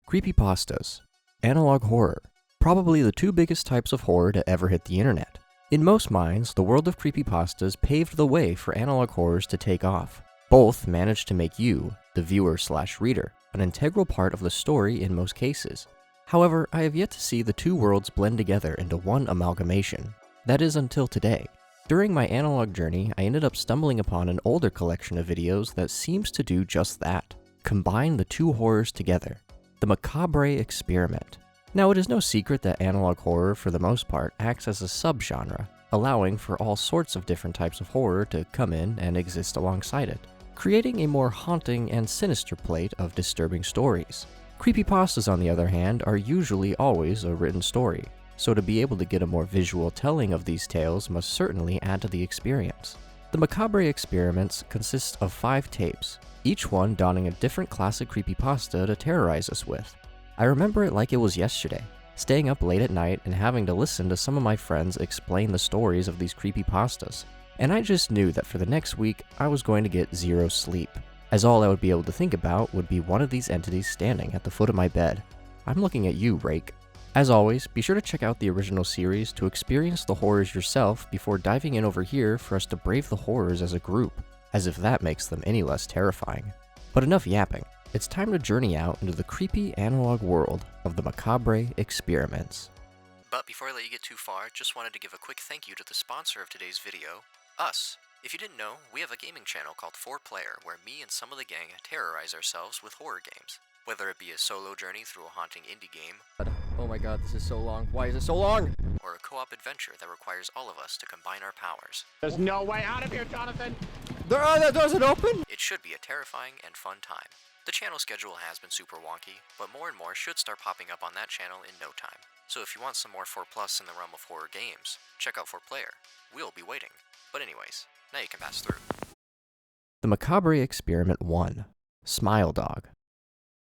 Creepypastas, analog horror, probably the two biggest types of horror to ever hit the internet. In most minds, the world of creepypastas paved the way for analog horrors to take off. Both managed to make you, the viewer/reader, an integral part of the story in most cases. However, I have yet to see the two worlds blend together into one amalgamation. That is until today. During my analog journey, I ended up stumbling upon an older collection of videos that seems to do just that. Combine the two horrors together. The Macabre Experiment. Now, it is no secret that analog horror, for the most part, acts as a subgenre, allowing for all sorts of different types of horror to come in and exist alongside it, creating a more haunting and sinister plate of disturbing stories. Creepypastas, on the other hand, are usually always a written story, so to be able to get a more visual telling of these tales must certainly add to the experience. The Macabre Experiments consists of 5 tapes, each one donning a different classic creepypasta to terrorize us with. I remember it like it was yesterday, staying up late at night and having to listen to some of my friends explain the stories of these creepypastas, and I just knew that for the next week I was going to get zero sleep, as all I would be able to think about would be one of these entities standing at the foot of my bed. I'm looking at you, Rake. As always, be sure to check out the original series to experience the horrors yourself before diving in over here for us to brave the horrors as a group, as if that makes them any less terrifying. But enough yapping. It's time to journey out into the creepy analog world of the Macabre Experiments. But before I let you get too far, just wanted to give a quick thank you to the sponsor of today's video, us. If you didn't know, we have a gaming channel called 4Player, where me and some of the gang terrorize ourselves with horror games. Whether it be a solo journey through a haunting indie game, oh my god, this is so long. Why is it so long? Or a co-op adventure that requires all of us to combine our powers. There's no way out of here, Jonathan! The doors are open? It should be a terrifying and fun time. The channel schedule has been super wonky, but more and more should start popping up on that channel in no time. So if you want some more 4+ in the realm of horror games, check out 4Player. We'll be waiting. But anyways, now you can pass through. The Macabre Experiment 1. Smile Dog.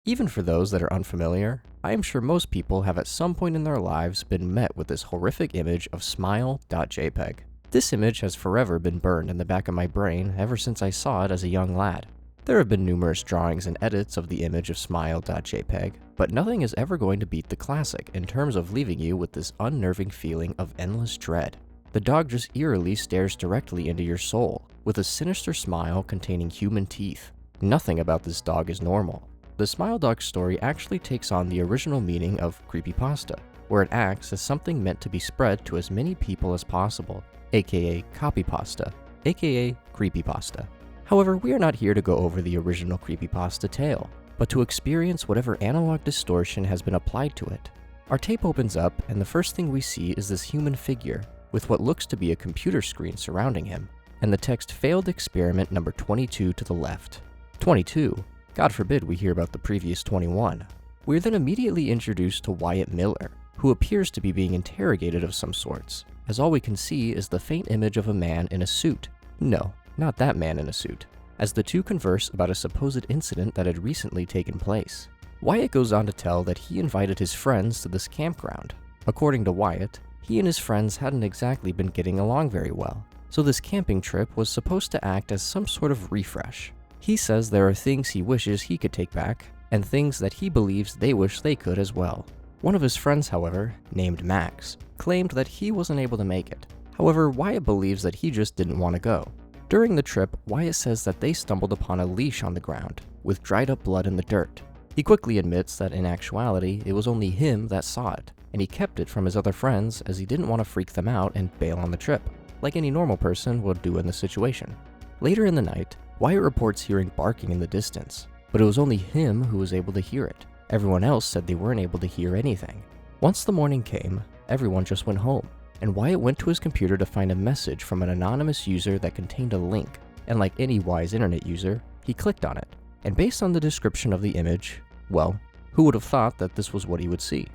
Even for those that are unfamiliar, I am sure most people have at some point in their lives been met with this horrific image of smile.jpg. This image has forever been burned in the back of my brain ever since I saw it as a young lad. There have been numerous drawings and edits of the image of smile.jpg, but nothing is ever going to beat the classic in terms of leaving you with this unnerving feeling of endless dread. The dog just eerily stares directly into your soul, with a sinister smile containing human teeth. Nothing about this dog is normal. The Smile Dog story actually takes on the original meaning of creepypasta, where it acts as something meant to be spread to as many people as possible, aka copypasta, aka creepypasta. However, we are not here to go over the original creepypasta tale, but to experience whatever analog distortion has been applied to it. Our tape opens up, and the first thing we see is this human figure, with what looks to be a computer screen surrounding him, and the text failed experiment number 22 to the left. 22? God forbid we hear about the previous 21. We are then immediately introduced to Wyatt Miller, who appears to be being interrogated of some sorts, as all we can see is the faint image of a man in a suit. No, not that man in a suit, as the two converse about a supposed incident that had recently taken place. Wyatt goes on to tell that he invited his friends to this campground. According to Wyatt, he and his friends hadn't exactly been getting along very well, so this camping trip was supposed to act as some sort of refresh. He says there are things he wishes he could take back, and things that he believes they wish they could as well. One of his friends, however, named Max, claimed that he wasn't able to make it. However, Wyatt believes that he just didn't want to go. During the trip, Wyatt says that they stumbled upon a leash on the ground, with dried up blood in the dirt. He quickly admits that in actuality, it was only him that saw it, and he kept it from his other friends as he didn't want to freak them out and bail on the trip, like any normal person would do in the situation. Later in the night, Wyatt reports hearing barking in the distance, but it was only him who was able to hear it. Everyone else said they weren't able to hear anything. Once the morning came, everyone just went home, and Wyatt went to his computer to find a message from an anonymous user that contained a link, and like any wise internet user, he clicked on it. And based on the description of the image, well, who would have thought that this was what he would see? It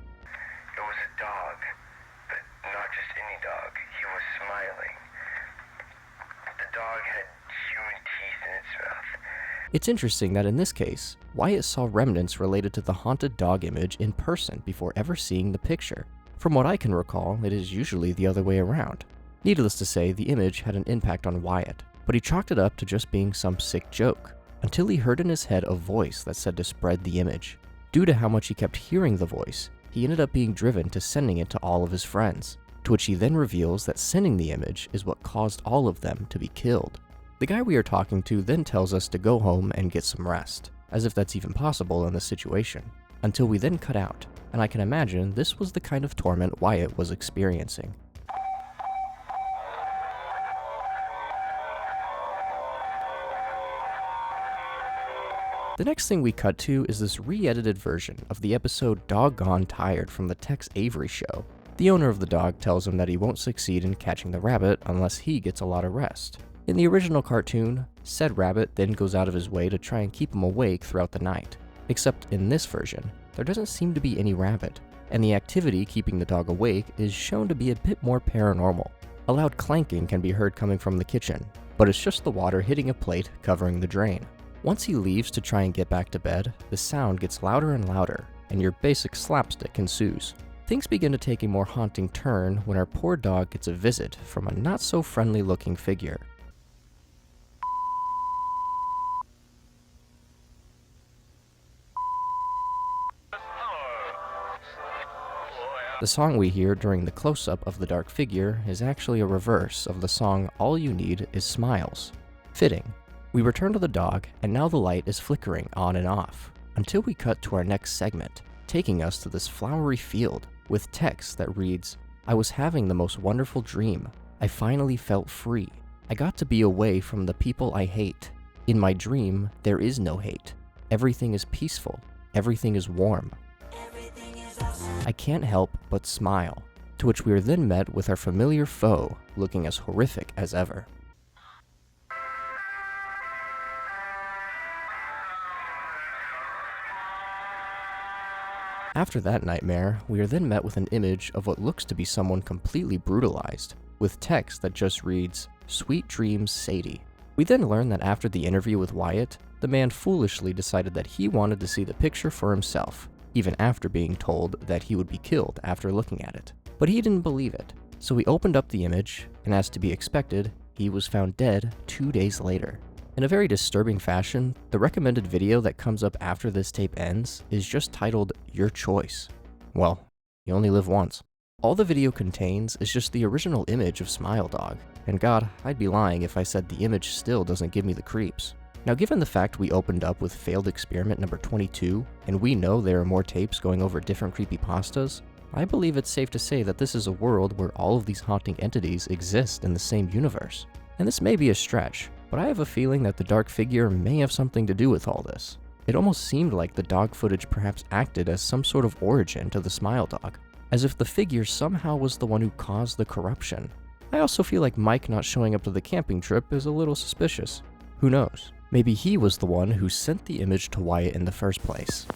was a dog, but not just any dog. He was smiling. The dog had human teeth in its mouth. It's interesting that in this case, Wyatt saw remnants related to the haunted dog image in person before ever seeing the picture. From what I can recall, it is usually the other way around. Needless to say, the image had an impact on Wyatt, but he chalked it up to just being some sick joke, until he heard in his head a voice that said to spread the image. Due to how much he kept hearing the voice, he ended up being driven to sending it to all of his friends, to which he then reveals that sending the image is what caused all of them to be killed. The guy we are talking to then tells us to go home and get some rest, as if that's even possible in this situation, until we then cut out, and I can imagine this was the kind of torment Wyatt was experiencing. The next thing we cut to is this re-edited version of the episode Doggone Tired from the Tex Avery show. The owner of the dog tells him that he won't succeed in catching the rabbit unless he gets a lot of rest. In the original cartoon, said rabbit then goes out of his way to try and keep him awake throughout the night. Except in this version, there doesn't seem to be any rabbit, and the activity keeping the dog awake is shown to be a bit more paranormal. A loud clanking can be heard coming from the kitchen, but it's just the water hitting a plate covering the drain. Once he leaves to try and get back to bed, the sound gets louder and louder, and your basic slapstick ensues. Things begin to take a more haunting turn when our poor dog gets a visit from a not-so-friendly looking figure. The song we hear during the close-up of the dark figure is actually a reverse of the song All You Need Is Smiles. Fitting. We return to the dog, and now the light is flickering on and off, until we cut to our next segment, taking us to this flowery field, with text that reads, "I was having the most wonderful dream. I finally felt free. I got to be away from the people I hate. In my dream, there is no hate. Everything is peaceful. Everything is warm. I can't help but smile." To which we are then met with our familiar foe, looking as horrific as ever. After that nightmare, we are then met with an image of what looks to be someone completely brutalized, with text that just reads, "Sweet dreams, Sadie." We then learn that after the interview with Wyatt, the man foolishly decided that he wanted to see the picture for himself, even after being told that he would be killed after looking at it. But he didn't believe it, so he opened up the image, and as to be expected, he was found dead 2 days later. In a very disturbing fashion, the recommended video that comes up after this tape ends is just titled Your Choice. Well, you only live once. All the video contains is just the original image of Smile Dog, and God, I'd be lying if I said the image still doesn't give me the creeps. Now, given the fact we opened up with failed experiment number 22, and we know there are more tapes going over different creepypastas, I believe it's safe to say that this is a world where all of these haunting entities exist in the same universe. And this may be a stretch, but I have a feeling that the dark figure may have something to do with all this. It almost seemed like the dog footage perhaps acted as some sort of origin to the Smile Dog, as if the figure somehow was the one who caused the corruption. I also feel like Mike not showing up to the camping trip is a little suspicious. Who knows? Maybe he was the one who sent the image to Wyatt in the first place.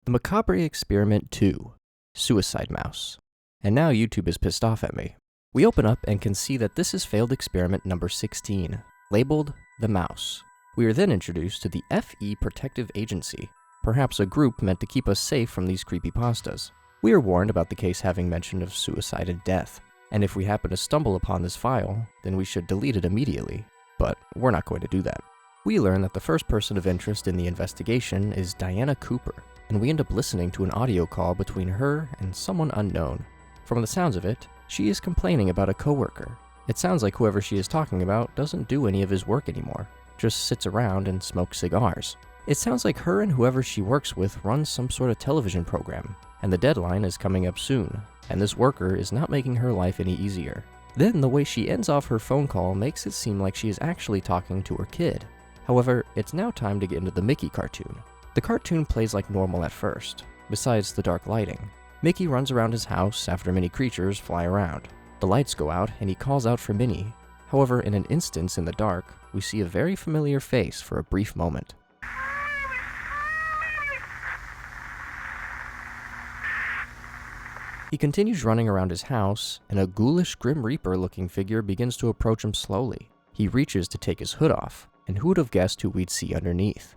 The Macabre Experiment 2, Suicide Mouse. And now YouTube is pissed off at me. We open up and can see that this is failed experiment number 16, labeled The Mouse. We are then introduced to the FE Protective Agency, perhaps a group meant to keep us safe from these creepypastas. We are warned about the case having mention of suicide and death, and if we happen to stumble upon this file, then we should delete it immediately, but we're not going to do that. We learn that the first person of interest in the investigation is Diana Cooper, and we end up listening to an audio call between her and someone unknown. From the sounds of it, she is complaining about a coworker. It sounds like whoever she is talking about doesn't do any of his work anymore, just sits around and smokes cigars. It sounds like her and whoever she works with runs some sort of television program, and the deadline is coming up soon, and this worker is not making her life any easier. Then the way she ends off her phone call makes it seem like she is actually talking to her kid. However, it's now time to get into the Mickey cartoon. The cartoon plays like normal at first, besides the dark lighting. Mickey runs around his house after many creatures fly around. The lights go out and he calls out for Minnie. However, in an instance in the dark, we see a very familiar face for a brief moment. He continues running around his house, and a ghoulish Grim Reaper-looking figure begins to approach him slowly. He reaches to take his hood off, and who would have guessed who we'd see underneath?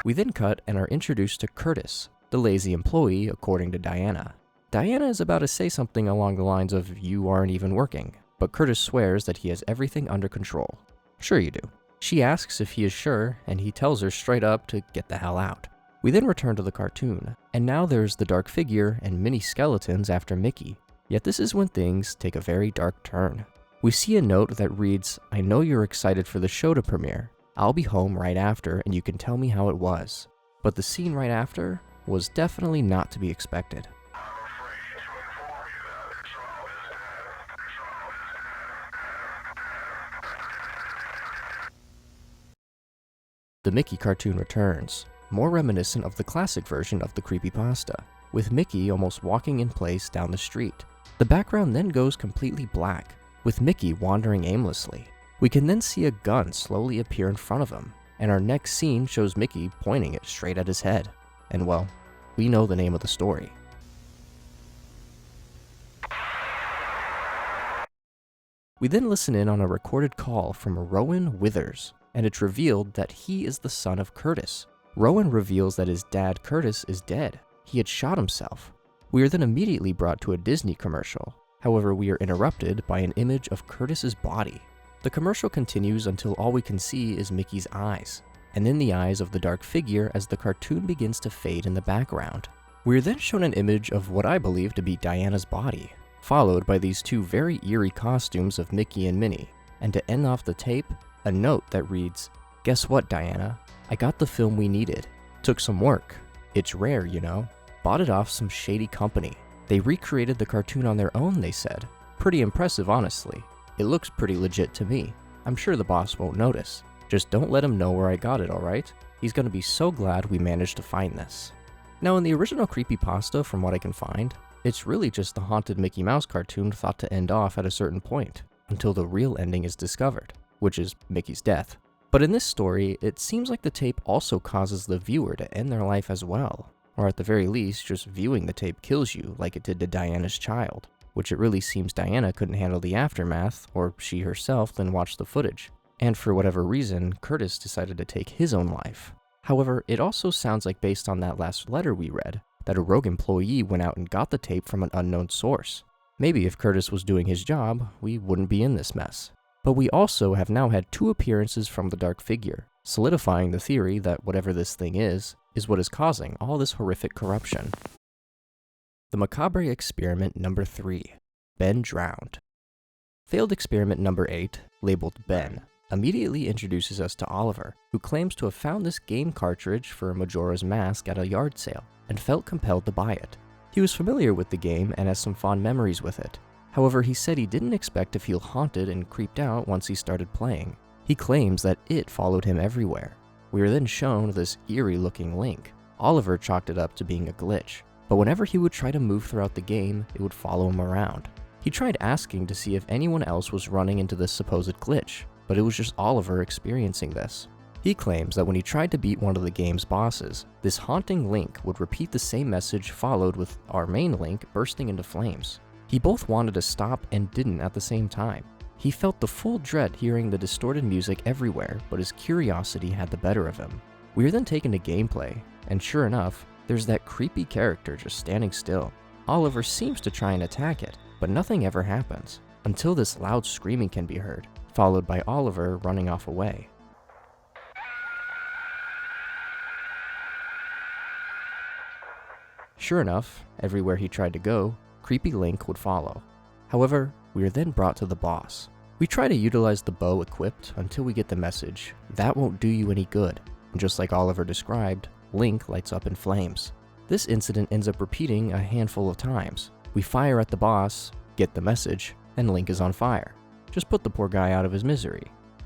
We then cut and are introduced to Curtis, the lazy employee according to Diana. Diana is about to say something along the lines of, "You aren't even working," but Curtis swears that he has everything under control. Sure you do. She asks if he is sure, and he tells her straight up to get the hell out. We then return to the cartoon, and now there's the dark figure and mini skeletons after Mickey. Yet this is when things take a very dark turn. We see a note that reads, "I know you're excited for the show to premiere. I'll be home right after and you can tell me how it was." But the scene right after was definitely not to be expected. The Mickey cartoon returns, more reminiscent of the classic version of the creepypasta, with Mickey almost walking in place down the street. The background then goes completely black, with Mickey wandering aimlessly. We can then see a gun slowly appear in front of him, and our next scene shows Mickey pointing it straight at his head. And well, we know the name of the story. We then listen in on a recorded call from Rowan Withers, and it's revealed that he is the son of Curtis. Rowan reveals that his dad Curtis is dead. He had shot himself. We are then immediately brought to a Disney commercial. However, we are interrupted by an image of Curtis's body. The commercial continues until all we can see is Mickey's eyes, and then the eyes of the dark figure as the cartoon begins to fade in the background. We are then shown an image of what I believe to be Diana's body, followed by these two very eerie costumes of Mickey and Minnie, and to end off the tape, a note that reads, "Guess what, Diana? I got the film we needed. Took some work. It's rare, you know. Bought it off some shady company. They recreated the cartoon on their own, they said. Pretty impressive, honestly. It looks pretty legit to me. I'm sure the boss won't notice. Just don't let him know where I got it, alright? He's gonna be so glad we managed to find this." Now, in the original creepypasta, from what I can find, it's really just the haunted Mickey Mouse cartoon thought to end off at a certain point, until the real ending is discovered, which is Mickey's death. But in this story, it seems like the tape also causes the viewer to end their life as well, or at the very least, just viewing the tape kills you like it did to Diana's child, which it really seems Diana couldn't handle the aftermath, or she herself then watched the footage. And for whatever reason, Curtis decided to take his own life. However, it also sounds like based on that last letter we read, that a rogue employee went out and got the tape from an unknown source. Maybe if Curtis was doing his job, we wouldn't be in this mess. But we also have now had 2 appearances from the dark figure, solidifying the theory that whatever this thing is what is causing all this horrific corruption. The Macabre Experiment number 3, Ben Drowned. Failed experiment number 8, labeled Ben, immediately introduces us to Oliver, who claims to have found this game cartridge for Majora's Mask at a yard sale, and felt compelled to buy it. He was familiar with the game and has some fond memories with it. However, he said he didn't expect to feel haunted and creeped out once he started playing. He claims that it followed him everywhere. We are then shown this eerie-looking Link. Oliver chalked it up to being a glitch, but whenever he would try to move throughout the game, it would follow him around. He tried asking to see if anyone else was running into this supposed glitch, but it was just Oliver experiencing this. He claims that when he tried to beat one of the game's bosses, this haunting Link would repeat the same message followed with our main Link bursting into flames. He both wanted to stop and didn't at the same time. He felt the full dread hearing the distorted music everywhere, but his curiosity had the better of him. We are then taken to gameplay, and sure enough, there's that creepy character just standing still. Oliver seems to try and attack it, but nothing ever happens, until this loud screaming can be heard, followed by Oliver running off away. Sure enough, everywhere he tried to go, creepy Link would follow. However, we are then brought to the boss. We try to utilize the bow equipped until we get the message, "That won't do you any good," and just like Oliver described, Link lights up in flames. This incident ends up repeating a handful of times. We fire at the boss, get the message, and Link is on fire. Just put the poor guy out of his misery.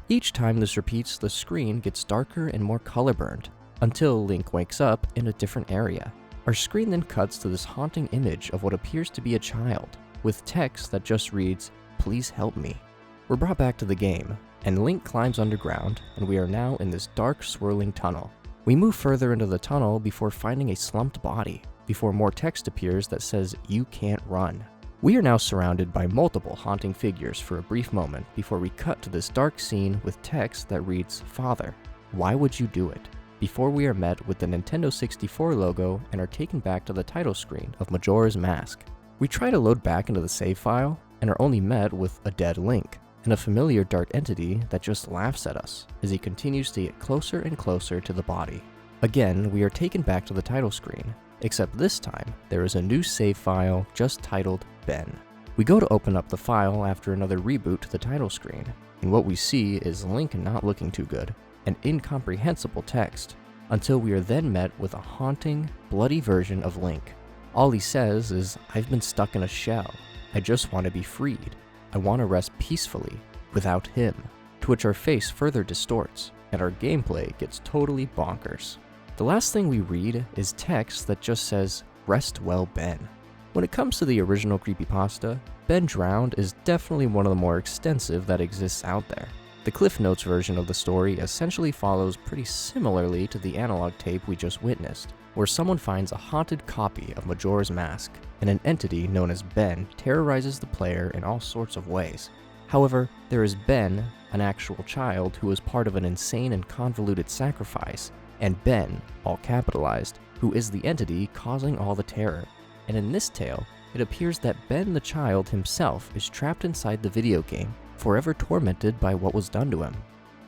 Each time this repeats, the screen gets darker and more color-burned, until Link wakes up in a different area. Our screen then cuts to this haunting image of what appears to be a child, with text that just reads, "Please help me." We're brought back to the game, and Link climbs underground, and we are now in this dark, swirling tunnel. We move further into the tunnel before finding a slumped body, before more text appears that says, "You can't run." We are now surrounded by multiple haunting figures for a brief moment before we cut to this dark scene with text that reads, "Father, why would you do it?" Before we are met with the Nintendo 64 logo and are taken back to the title screen of Majora's Mask. We try to load back into the save file and are only met with a dead Link, and a familiar dark entity that just laughs at us as he continues to get closer and closer to the body. Again, we are taken back to the title screen, except this time there is a new save file just titled Ben. We go to open up the file after another reboot to the title screen, and what we see is Link not looking too good, and incomprehensible text, until we are then met with a haunting, bloody version of Link. All he says is, "I've been stuck in a shell. I just want to be freed. I want to rest peacefully, without him," to which our face further distorts, and our gameplay gets totally bonkers. The last thing we read is text that just says, "Rest well, Ben." When it comes to the original creepypasta, Ben Drowned is definitely one of the more extensive that exists out there. The Cliff Notes version of the story essentially follows pretty similarly to the analog tape we just witnessed, where someone finds a haunted copy of Majora's Mask, and an entity known as Ben terrorizes the player in all sorts of ways. However, there is Ben, an actual child who is part of an insane and convoluted sacrifice, and Ben, all capitalized, who is the entity causing all the terror. And in this tale, it appears that Ben the child himself is trapped inside the video game, forever tormented by what was done to him.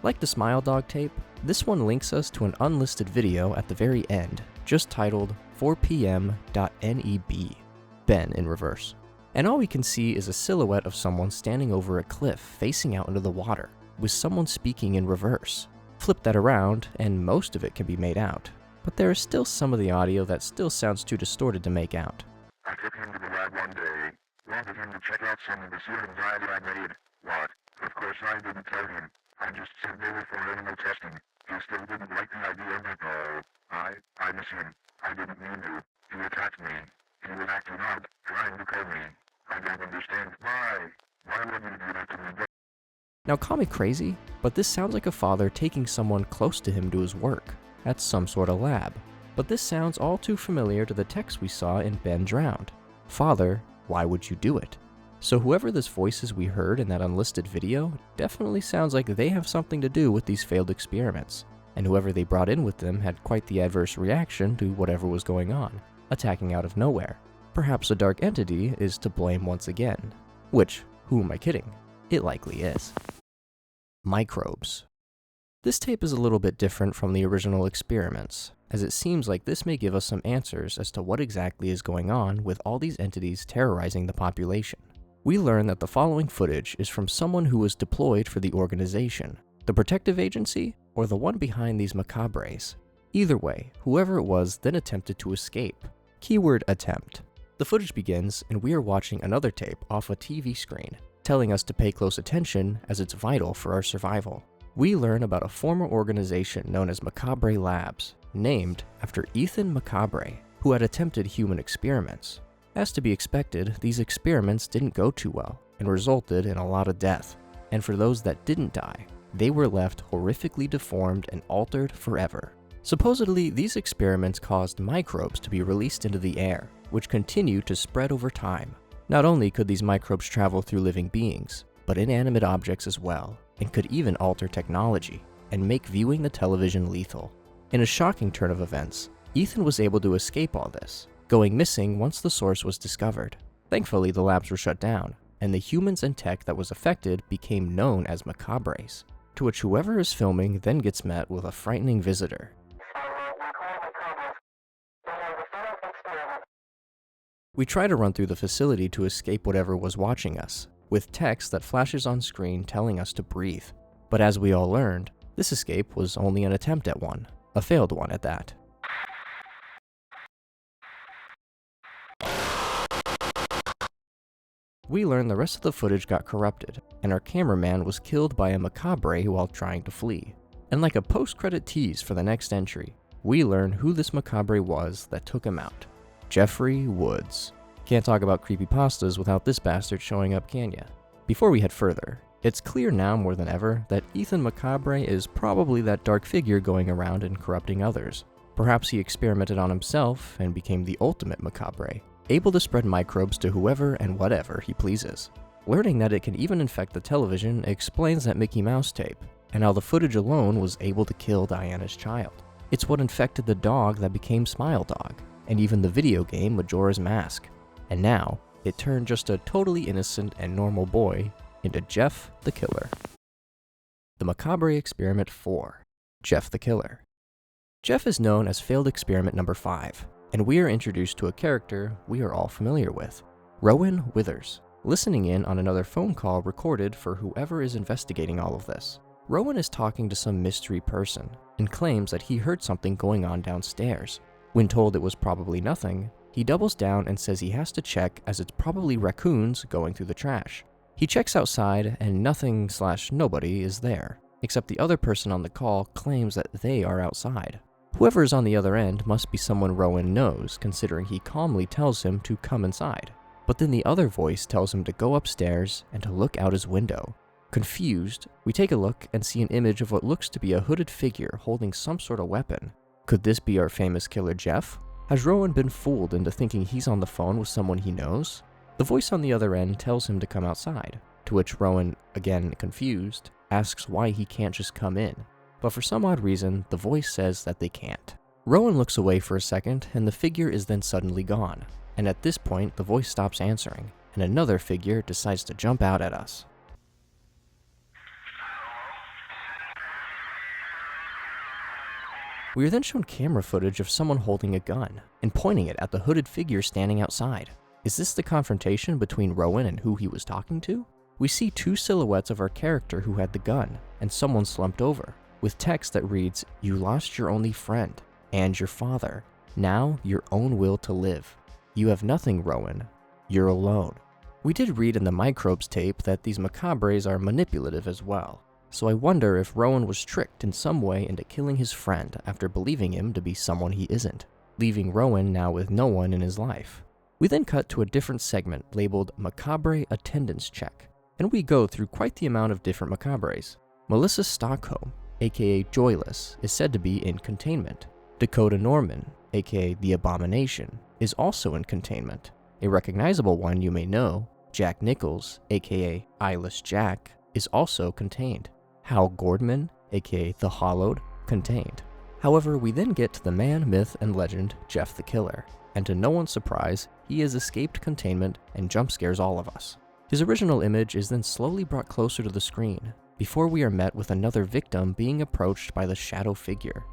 Like the Smile Dog tape, this one links us to an unlisted video at the very end, just titled 4pm.neb, Ben in reverse. And all we can see is a silhouette of someone standing over a cliff facing out into the water, with someone speaking in reverse. Flip that around, and most of it can be made out, but there is still some of the audio that still sounds too distorted to make out. I took him to the lab one day, wanted him to check out some of the serum dye that I made. What? Of course I didn't tell him. I just said they were for animal testing. He still didn't like the idea, but I miss him. I didn't mean to. He attacked me. He was acting out, trying to kill me. I don't understand why. Why would you do that to me? Now call me crazy, but this sounds like a father taking someone close to him to his work, at some sort of lab. But this sounds all too familiar to the text we saw in Ben Drowned. Father, why would you do it? So whoever this voice is we heard in that unlisted video definitely sounds like they have something to do with these failed experiments, and whoever they brought in with them had quite the adverse reaction to whatever was going on, attacking out of nowhere. Perhaps a dark entity is to blame once again, which, who am I kidding? It likely is. Microbes. This tape is a little bit different from the original experiments, as it seems like this may give us some answers as to what exactly is going on with all these entities terrorizing the population. We learn that the following footage is from someone who was deployed for the organization, the protective agency, or the one behind these macabres. Either way, whoever it was then attempted to escape. Keyword attempt. The footage begins and we are watching another tape off a TV screen, telling us to pay close attention as it's vital for our survival. We learn about a former organization known as Macabre Labs, named after Ethan Macabre, who had attempted human experiments. As to be expected, these experiments didn't go too well and resulted in a lot of death. And for those that didn't die, they were left horrifically deformed and altered forever. Supposedly, these experiments caused microbes to be released into the air, which continued to spread over time. Not only could these microbes travel through living beings, but inanimate objects as well, and could even alter technology and make viewing the television lethal. In a shocking turn of events, Ethan was able to escape all this, going missing once the source was discovered. Thankfully, the labs were shut down, and the humans and tech that was affected became known as Macabres, to which whoever is filming then gets met with a frightening visitor. We try to run through the facility to escape whatever was watching us, with text that flashes on screen telling us to breathe. But as we all learned, this escape was only an attempt at one, a failed one at that. We learn the rest of the footage got corrupted, and our cameraman was killed by a macabre while trying to flee. And like a post-credit tease for the next entry, we learn who this macabre was that took him out. Jeffrey Woods. Can't talk about creepypastas without this bastard showing up, can ya? Before we head further, it's clear now more than ever that Ethan Macabre is probably that dark figure going around and corrupting others. Perhaps he experimented on himself and became the ultimate macabre, able to spread microbes to whoever and whatever he pleases. Learning that it can even infect the television explains that Mickey Mouse tape, and how the footage alone was able to kill Diana's child. It's what infected the dog that became Smile Dog, and even the video game Majora's Mask. And now, it turned just a totally innocent and normal boy into Jeff the Killer. The Macabre Experiment 4, Jeff the Killer. Jeff is known as failed experiment number 5, and we are introduced to a character we are all familiar with, Rowan Withers, listening in on another phone call recorded for whoever is investigating all of this. Rowan is talking to some mystery person and claims that he heard something going on downstairs. When told it was probably nothing, he doubles down and says he has to check as it's probably raccoons going through the trash. He checks outside and nothing/nobody is there, except the other person on the call claims that they are outside. Whoever is on the other end must be someone Rowan knows, considering he calmly tells him to come inside. But then the other voice tells him to go upstairs and to look out his window. Confused, we take a look and see an image of what looks to be a hooded figure holding some sort of weapon. Could this be our famous killer Jeff? Has Rowan been fooled into thinking he's on the phone with someone he knows? The voice on the other end tells him to come outside, to which Rowan, again confused, asks why he can't just come in. But for some odd reason, the voice says that they can't. Rowan looks away for a second, and the figure is then suddenly gone. And at this point, the voice stops answering, and another figure decides to jump out at us. We are then shown camera footage of someone holding a gun and pointing it at the hooded figure standing outside. Is this the confrontation between Rowan and who he was talking to? We see two silhouettes of our character who had the gun and someone slumped over, with text that reads, "You lost your only friend and your father. Now your own will to live. You have nothing, Rowan. You're alone." We did read in the Microbes tape that these macabres are manipulative as well. So I wonder if Rowan was tricked in some way into killing his friend after believing him to be someone he isn't, leaving Rowan now with no one in his life. We then cut to a different segment labeled Macabre Attendance Check, and we go through quite the amount of different macabres. Melissa Stockholm, aka Joyless, is said to be in containment. Dakota Norman, aka The Abomination, is also in containment. A recognizable one you may know, Jack Nichols, aka Eyeless Jack, is also contained. Hal Gordman, aka The Hollowed, contained. However, we then get to the man, myth, and legend, Jeff the Killer, and to no one's surprise, he has escaped containment and jump scares all of us. His original image is then slowly brought closer to the screen, before we are met with another victim being approached by the shadow figure.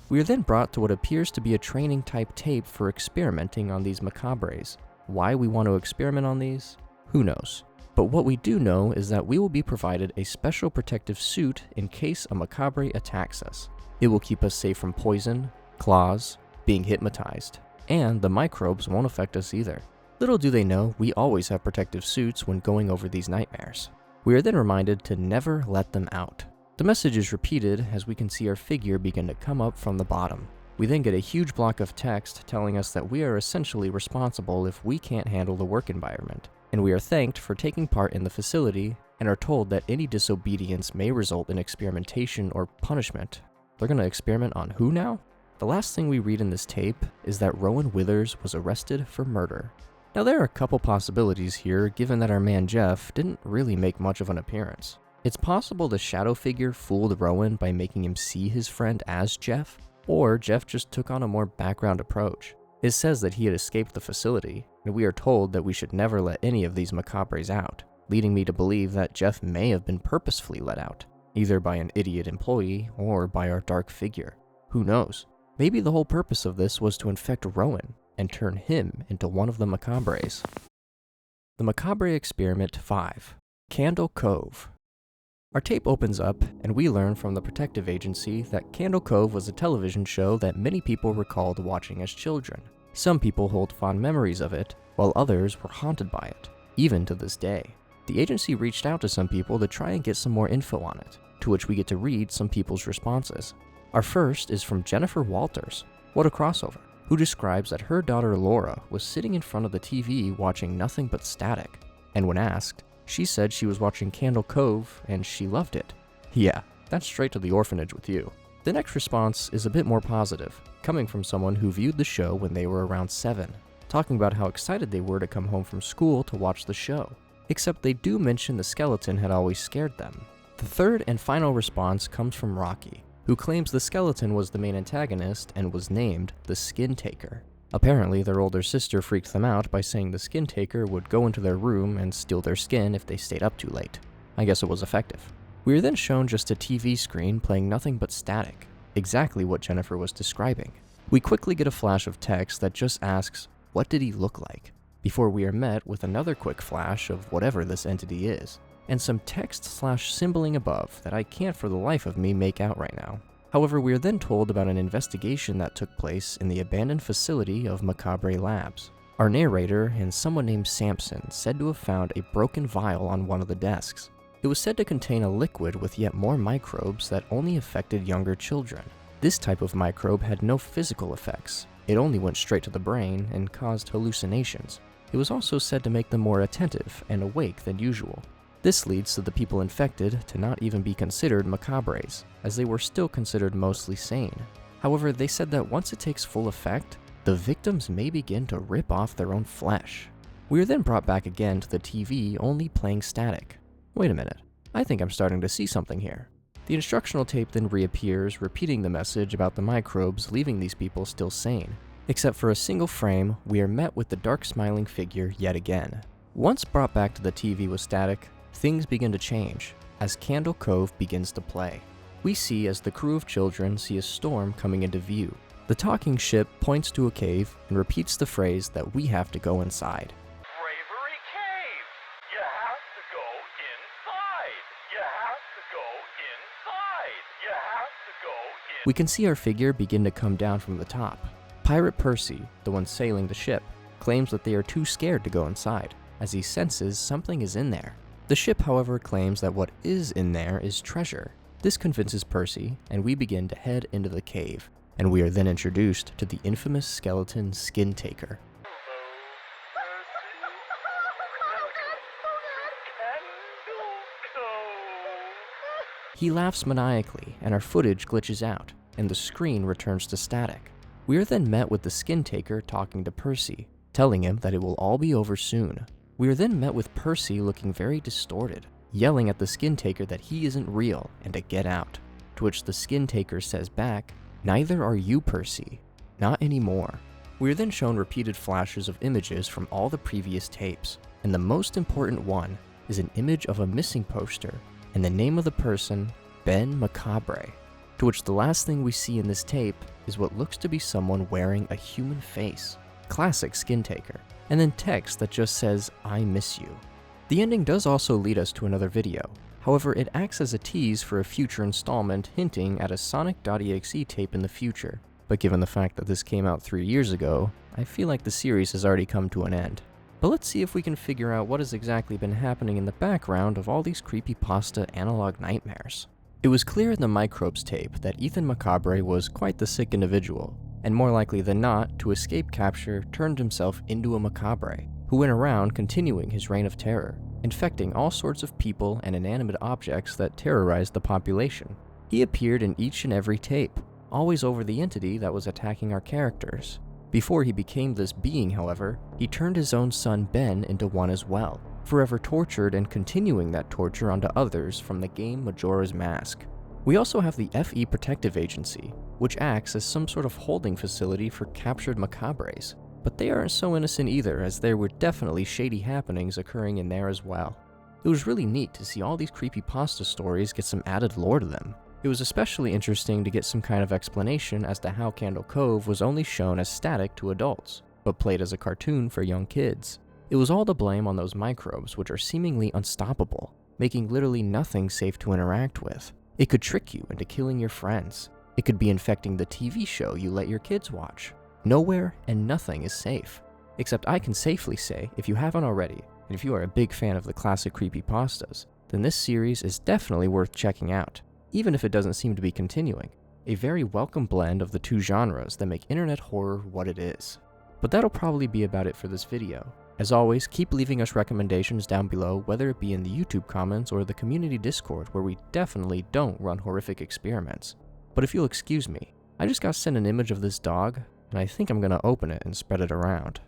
We are then brought to what appears to be a training type tape for experimenting on these macabres. Why we want to experiment on these? Who knows? But what we do know is that we will be provided a special protective suit in case a macabre attacks us. It will keep us safe from poison, claws, being hypnotized, and the microbes won't affect us either. Little do they know, we always have protective suits when going over these nightmares. We are then reminded to never let them out. The message is repeated as we can see our figure begin to come up from the bottom. We then get a huge block of text telling us that we are essentially responsible if we can't handle the work environment, and we are thanked for taking part in the facility and are told that any disobedience may result in experimentation or punishment. They're gonna experiment on who now? The last thing we read in this tape is that Rowan Withers was arrested for murder. Now there are a couple possibilities here given that our man Jeff didn't really make much of an appearance. It's possible the shadow figure fooled Rowan by making him see his friend as Jeff, or Jeff just took on a more background approach. It says that he had escaped the facility, and we are told that we should never let any of these macabres out, leading me to believe that Jeff may have been purposefully let out, either by an idiot employee or by our dark figure. Who knows? Maybe the whole purpose of this was to infect Rowan and turn him into one of the macabres. The Macabre Experiment 5, Candle Cove. Our tape opens up, and we learn from the protective agency that Candle Cove was a television show that many people recalled watching as children. Some people hold fond memories of it, while others were haunted by it, even to this day. The agency reached out to some people to try and get some more info on it, to which we get to read some people's responses. Our first is from Jennifer Walters, what a crossover, who describes that her daughter Laura was sitting in front of the TV watching nothing but static, and when asked, she said she was watching Candle Cove and she loved it. Yeah, that's straight to the orphanage with you. The next response is a bit more positive, coming from someone who viewed the show when they were around 7, talking about how excited they were to come home from school to watch the show, except they do mention the skeleton had always scared them. The third and final response comes from Rocky, who claims the skeleton was the main antagonist and was named the Skin Taker. Apparently, their older sister freaked them out by saying the skin taker would go into their room and steal their skin if they stayed up too late. I guess it was effective. We are then shown just a TV screen playing nothing but static, exactly what Jennifer was describing. We quickly get a flash of text that just asks, "What did he look like?" before we are met with another quick flash of whatever this entity is, and some text/symboling above that I can't for the life of me make out right now. However, we are then told about an investigation that took place in the abandoned facility of Macabre Labs. Our narrator and someone named Samson said to have found a broken vial on one of the desks. It was said to contain a liquid with yet more microbes that only affected younger children. This type of microbe had no physical effects. It only went straight to the brain and caused hallucinations. It was also said to make them more attentive and awake than usual. This leads to the people infected to not even be considered macabres, as they were still considered mostly sane. However, they said that once it takes full effect, the victims may begin to rip off their own flesh. We are then brought back again to the TV only playing static. Wait a minute, I think I'm starting to see something here. The instructional tape then reappears, repeating the message about the microbes leaving these people still sane. Except for a single frame, we are met with the dark smiling figure yet again. Once brought back to the TV with static, things begin to change as Candle Cove begins to play. We see as the crew of children see a storm coming into view. The talking ship points to a cave and repeats the phrase that we have to go inside. Bravery Cave! You have to go inside! You have to go inside! You have to go inside! We can see our figure begin to come down from the top. Pirate Percy, the one sailing the ship, claims that they are too scared to go inside, as he senses something is in there. The ship, however, claims that what is in there is treasure. This convinces Percy, and we begin to head into the cave, and we are then introduced to the infamous skeleton Skin Taker. He laughs maniacally, and our footage glitches out, and the screen returns to static. We are then met with the Skin Taker talking to Percy, telling him that it will all be over soon. We are then met with Percy looking very distorted, yelling at the Skin Taker that he isn't real and to get out, to which the Skin Taker says back, "Neither are you, Percy. Not anymore." We are then shown repeated flashes of images from all the previous tapes, and the most important one is an image of a missing poster and the name of the person, Ben Macabre, to which the last thing we see in this tape is what looks to be someone wearing a human face. Classic Skin Taker. And then text that just says, "I miss you." The ending does also lead us to another video. However, it acts as a tease for a future installment hinting at a Sonic.exe tape in the future. But given the fact that this came out 3 years ago, I feel like the series has already come to an end. But let's see if we can figure out what has exactly been happening in the background of all these creepypasta analog nightmares. It was clear in the Microbes tape that Ethan Macabre was quite the sick individual, and more likely than not, to escape capture, turned himself into a Macabre, who went around continuing his reign of terror, infecting all sorts of people and inanimate objects that terrorized the population. He appeared in each and every tape, always over the entity that was attacking our characters. Before he became this being, however, he turned his own son Ben into one as well, forever tortured and continuing that torture onto others from the game Majora's Mask. We also have the FE Protective Agency, which acts as some sort of holding facility for captured Macabres. But they aren't so innocent either, as there were definitely shady happenings occurring in there as well. It was really neat to see all these creepypasta stories get some added lore to them. It was especially interesting to get some kind of explanation as to how Candle Cove was only shown as static to adults, but played as a cartoon for young kids. It was all the blame on those microbes, which are seemingly unstoppable, making literally nothing safe to interact with. It could trick you into killing your friends. It could be infecting the TV show you let your kids watch. Nowhere and nothing is safe. Except I can safely say, if you haven't already, and if you are a big fan of the classic creepypastas, then this series is definitely worth checking out, even if it doesn't seem to be continuing. A very welcome blend of the two genres that make internet horror what it is. But that'll probably be about it for this video. As always, keep leaving us recommendations down below, whether it be in the YouTube comments or the community Discord, where we definitely don't run horrific experiments. But if you'll excuse me, I just got sent an image of this dog, and I think I'm gonna open it and spread it around.